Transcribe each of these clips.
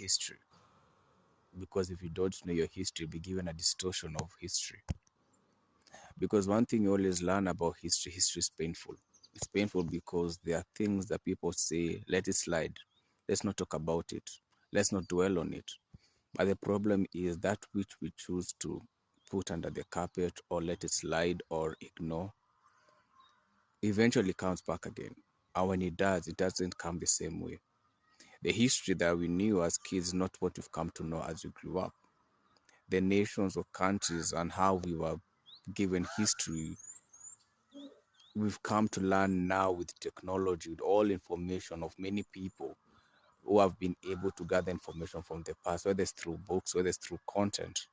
history. Because if you don't know your history, you'll be given a distortion of history. Because one thing you always learn about history is painful. It's painful because there are things that people say, let it slide. Let's not talk about it. Let's not dwell on it. But the problem is that which we choose to put under the carpet or let it slide or ignore eventually comes back again. And when it does, it doesn't come the same way. The history that we knew as kids is not what we've come to know as we grew up. The nations or countries and how we were given history, we've come to learn now with technology, with all information of many people who have been able to gather information from the past, whether it's through books, whether it's through content.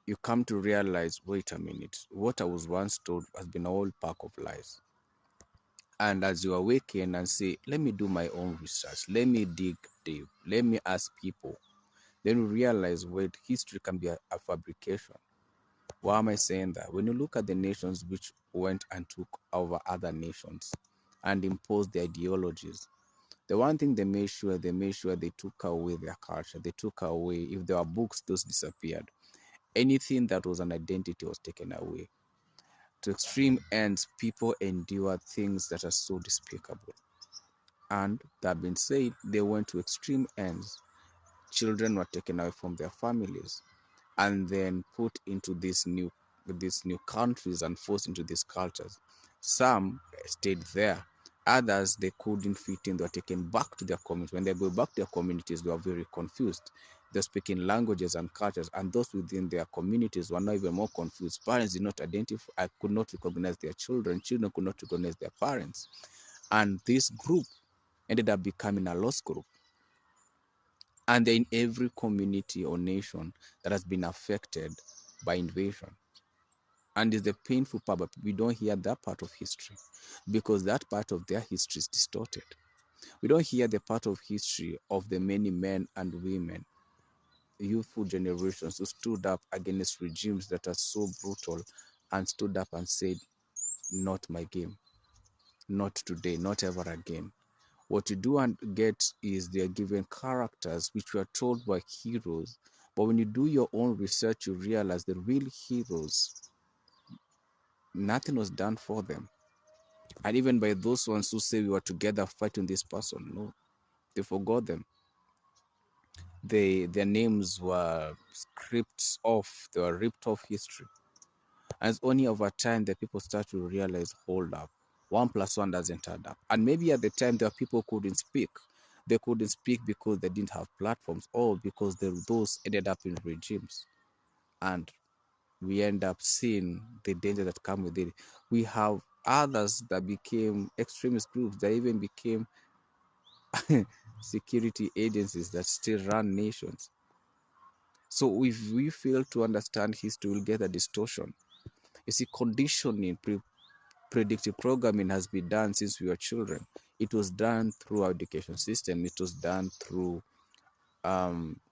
You come to realize, wait a minute, what I was once told has been all pack of lies. And as you awaken and say, let me do my own research, let me dig deep, let me ask people, then you realize, wait, history can be a fabrication. Why am I saying that? When you look at the nations which went and took over other nations and imposed their ideologies, the one thing they made sure they took away their culture. They took away, if there were books, those disappeared. Anything that was an identity was taken away. To extreme ends, people endure things that are so despicable. And that being said, they went to extreme ends. Children were taken away from their families and then put into these new countries and forced into these cultures. Some stayed there. Others, they couldn't fit in. They were taken back to their community. When they go back to their communities, they were very confused. They're speaking languages and cultures, and those within their communities were not even more confused. Parents did not identify, could not recognize their children. Children could not recognize their parents. And this group ended up becoming a lost group. And they're in every community or nation that has been affected by invasion. And it's the painful part, but we don't hear that part of history because that part of their history is distorted. We don't hear the part of history of the many men and women, youthful generations who stood up against regimes that are so brutal and stood up and said, not my game, not today, not ever again. What you do and get is they are given characters which were told by heroes. But when you do your own research, you realize the real heroes, nothing was done for them. And even by those ones who say we were together fighting this person, no, they forgot them. Their names were scripts off, they were ripped off history. And it's only over time that people start to realize, hold up, 1 + 1 doesn't add up. And maybe at the time there were people who couldn't speak. They couldn't speak because they didn't have platforms or because those ended up in regimes. And we end up seeing the danger that come with it. We have others that became extremist groups that even became security agencies that still run nations. So if we fail to understand history, we'll get a distortion. You see, conditioning, predictive programming has been done since we were children. It was done through our education system. It was done through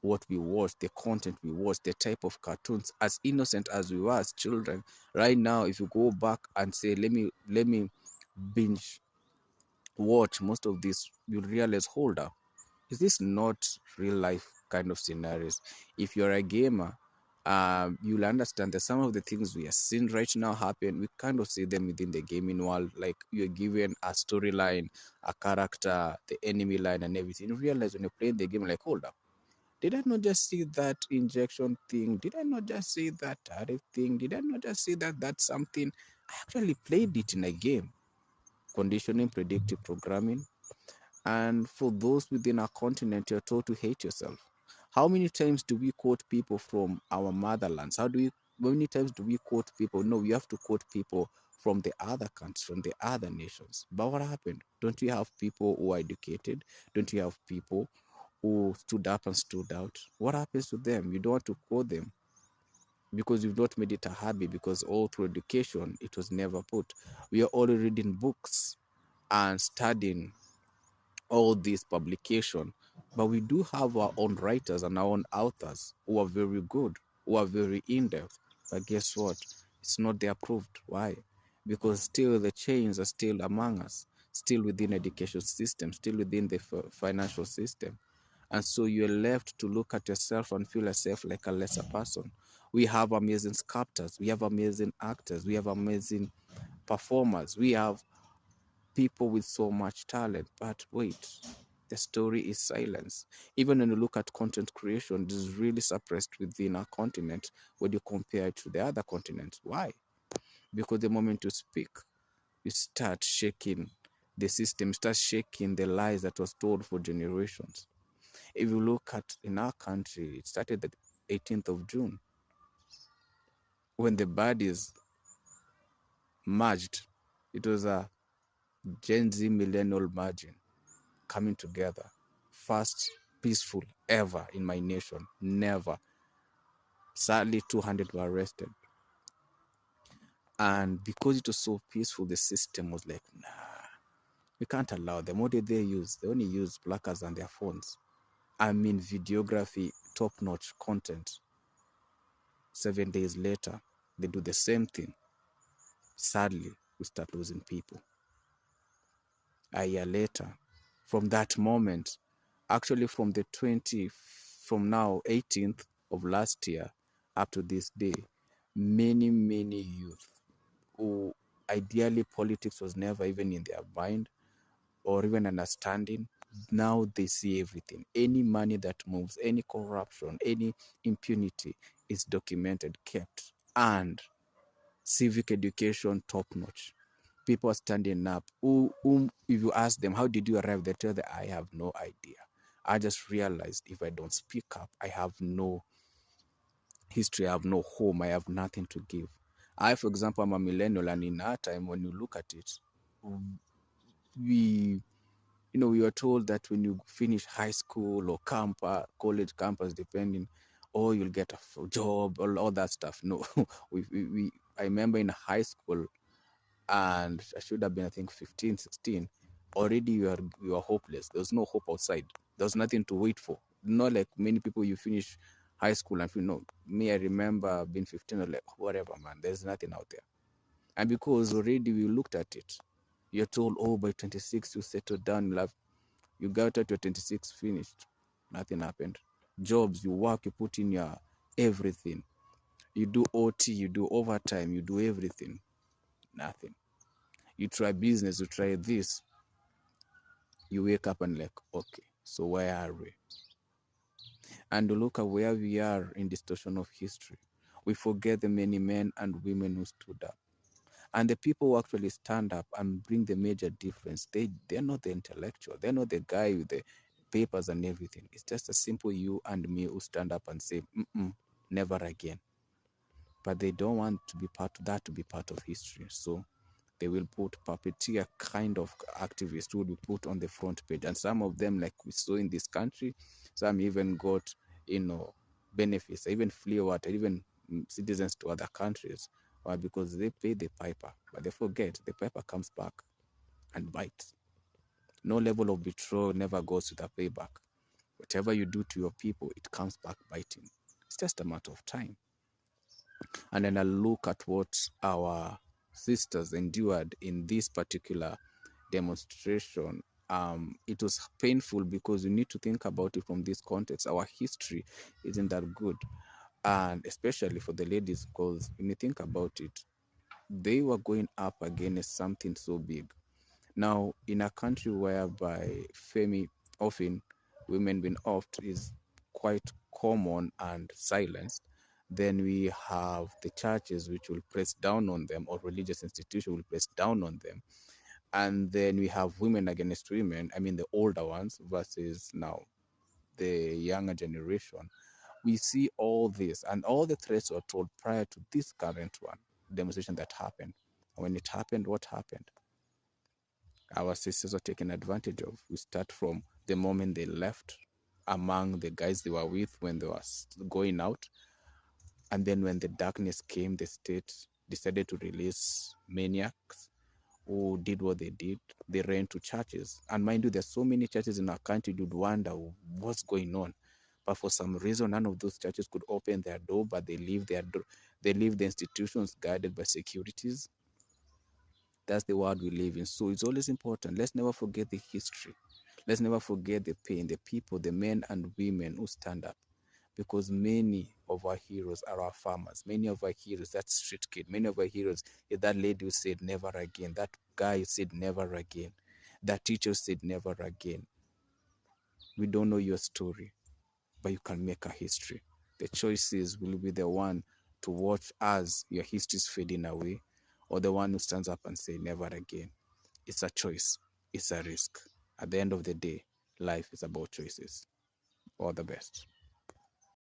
what we watched, the content we watched, the type of cartoons. As innocent as we were as children, right now, if you go back and say, let me binge watch most of this, you'll realize, hold up, is this not real life kind of scenarios? If you're a gamer, you'll understand that some of the things we are seeing right now happen, we kind of see them within the gaming world. Like you're given a storyline, a character, the enemy line and everything. You realize when you're playing the game, like, hold up, did I not just see that injection thing? Did I not just see that tariff thing? Did I not just see that that's something? I actually played it in a game. Conditioning, predictive programming. And for those within our continent, you're told to hate yourself. How many times do we quote people from our motherlands? How many times do we quote people? No, we have to quote people from the other countries, from the other nations. But what happened? Don't we have people who are educated? Don't we have people who stood up and stood out? What happens to them? You don't want to quote them because you've not made it a habit, because all through education, it was never put. We are all reading books and studying all these publication, but we do have our own writers and our own authors who are very good, who are very in-depth. But guess what? It's not the approved. Why? Because still the chains are still among us, still within education system, still within the financial system. And so you're left to look at yourself and feel yourself like a lesser person. We have amazing sculptors, we have amazing actors, we have amazing performers, we have people with so much talent. But wait, the story is silence. Even when you look at content creation, it is really suppressed within our continent when you compare it to the other continents. Why? Because the moment you speak, you start shaking the system, start shaking the lies that was told for generations. If you look at in our country, it started the 18th of June when the bodies merged. It was a Gen Z millennial margin coming together. First peaceful ever in my nation. Never. Sadly, 200 were arrested. And because it was so peaceful, the system was like, nah, we can't allow them. What did they use? They only used placards on their phones. I mean, videography, top-notch content. 7 days later, they do the same thing. Sadly, we start losing people. A year later, from that moment, actually from the 18th of last year up to this day, many youth who ideally politics was never even in their mind or even understanding, now they see everything. Any money that moves, any corruption, any impunity is documented, kept, and civic education top notch. People are standing up. If you ask them, how did you arrive? They tell them, I have no idea. I just realized if I don't speak up, I have no history, I have no home, I have nothing to give. I, for example, I'm a millennial, and in our time, when you look at it, we we were told that when you finish high school or college campus, depending, or you'll get a job, all that stuff. No, I remember in high school, and I should have been, I think, 15, 16. Already you are hopeless. There was no hope outside. There was nothing to wait for. Not like many people, you finish high school and feel, no, me, I remember being 15, or like, whatever, man, there's nothing out there. And because already we looked at it, you're told, oh, by 26, you settle down, you got at your 26, finished. Nothing happened. Jobs, you work, you put in your everything. You do OT, you do overtime, you do everything. Nothing. You try business, you try this. You wake up and like, okay, so where are we? And look at where we are in distortion of history. We forget the many men and women who stood up. And the people who actually stand up and bring the major difference, they're not the intellectual. They're not the guy with the papers and everything. It's just a simple you and me who stand up and say, never again. But they don't want to be part of history. So they will put puppeteer kind of activists who will be put on the front page. And some of them, like we saw in this country, some even got, benefits, even flew out, even citizens to other countries, because they pay the piper. But they forget the piper comes back and bites. No level of betrayal never goes with a payback. Whatever you do to your people, it comes back biting. It's just a matter of time. And then I look at what our sisters endured in this particular demonstration. It was painful because you need to think about it from this context. Our history isn't that good, and especially for the ladies, because when you think about it, they were going up against something so big. Now, in a country whereby femi often women being oft is quite common and silenced, then we have the churches which will press down on them, or religious institution will press down on them. And then we have women against women, I mean the older ones versus now the younger generation. We see all this, and all the threats were told prior to this current one demonstration that happened. And when it happened, what happened? Our sisters were taken advantage of. We start from the moment they left among the guys they were with when they were going out. And then when the darkness came, the state decided to release maniacs who did what they did. They ran to churches. And mind you, there's so many churches in our country, you'd wonder what's going on. But for some reason, none of those churches could open their door, but they leave they leave the institutions guarded by securities. That's the world we live in. So it's always important. Let's never forget the history. Let's never forget the pain, the people, the men and women who stand up. Because many of our heroes are our farmers. Many of our heroes, that street kid, many of our heroes is that lady who said never again, that guy who said never again, that teacher said never again. We don't know your story, but you can make a history. The choices will be the one to watch as your history is fading away, or the one who stands up and say never again. It's a choice. It's a risk. At the end of the day, life is about choices. All the best.